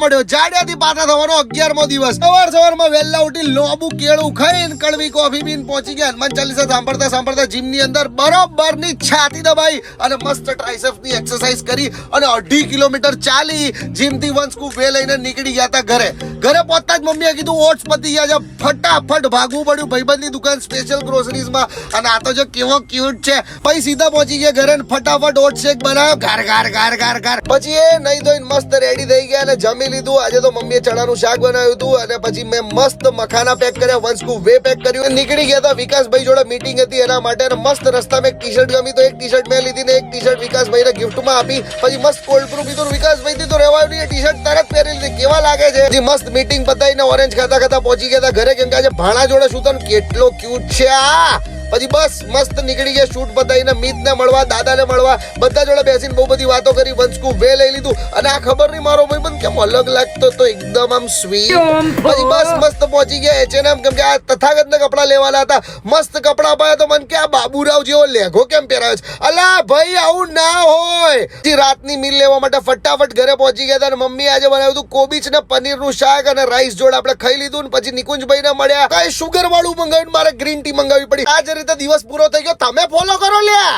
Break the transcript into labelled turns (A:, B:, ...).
A: મળ્યો. જાડ્યાથી પાછા થવાનો 11મો દિવસ. સવારમાં વહેલા ઉઠી લોબુ કેળું ખાઈને કડવી કોફી પીને પહોંચી ગયા. હનુમાન ચાલીસા સાંભળતા સાંભળતા જીમની અંદર બરોબર ની છાતી દબાઈ અને મસ્ત ટ્રાઇસેપ્સ ની એક્સરસાઇઝ કરી અને 2.5 કિલોમીટર ચાલી જીમ થી વન સ્કૂપ વે લઈને નીકળી ગયા હતા ઘરે. ઘરે પહોંચતા જ મમ્મીએ કીધું ઓટ્સ પતી ગયા છે, ફટાફટ ભાગવું પડ્યું ભાઈબંધની દુકાન સ્પેશિયલ ગ્રોસરીઝ માં. અને આ તો જો કેવો ક્યુટ છે. પછી સીધા પહોંચી ગયા ઘરે ને ફટાફટ ઓટ શેક બનાવ્યો. ગાર ગાર ગાર ગાર ગાર. પછી એ નહીં ધોઈને મસ્ત રેડી થઈ ગયા અને જમી લીધું. આજે તો મમ્મીએ ચણાનું શાક બનાવ્યું હતું અને પછી મેં મસ્ત મખાના પેક કર્યા, વન સ્કૂપ વે પેક કર્યું. નીકળી ગયા હતા વિકાસભાઈ જોડે મીટિંગ હતી એના માટે. મસ્ત રસ્તામાં એક ટી શર્ટ ગમી તો એક ટી શર્ટ મેં લીધી ને એક ટી શર્ટ વિકાસભાઈને ગિફ્ટમાં આપી. પછી મસ્ત કોલ્ડ બ્રૂ પીધું. વિકાસભાઈ થી તો રહેવાયું નહીં, ટી શર્ટ તરત પહેરી લીધી. કેવા લાગે છે? મસ્ત મીટિંગ પતાવીને ઓરેન્જ ખાતા ખાતા પહોંચી ગયા હતા ઘરે. કેમ કે આજે ભાણા જોડે શું તો કેટલો ક્યુટ છે આ. પછી બસ મસ્ત નીકળી ગયા શૂટ બતાવીને મીતને મળવા, દાદાને મળવા, બધા જોડે બેસીને બહુ બધી વાતો કરી. વન સ્કૂપ વે લઈ લીધું અને આ ખબર નહીં મારો ભાઈબંધ કેમ અલગ લાગતો તો એકદમ આમ સ્વીટ. પછી બસ મસ્ત પહોંચી ગયા H&M. કેમ કે આ તથાગતના કપડા લેવાના હતા. મસ્ત કપડા અપાયા તો મને કે આ બાબુરાવ જેવો લેઘો કેમ પહેરાવે છે? અલા ભાઈ આવું ના હોય. પછી રાતની મીલ લેવા માટે ફટાફટ ઘરે પહોંચી ગયા હતા અને મમ્મી આજે બનાવ્યું હતું કોબીજ ને પનીરનું શાક અને રાઈસ જોડે આપણે ખાઈ લીધું. પછી નિકુંજભાઈને મળ્યા. કઈ શુગર વાળું મંગાવ્યું, મારે ગ્રીન ટી મંગાવવી પડી. આ જ રીતે દિવસ પૂરો થઈ ગયો. તમે ફોલો કરો લ્યા.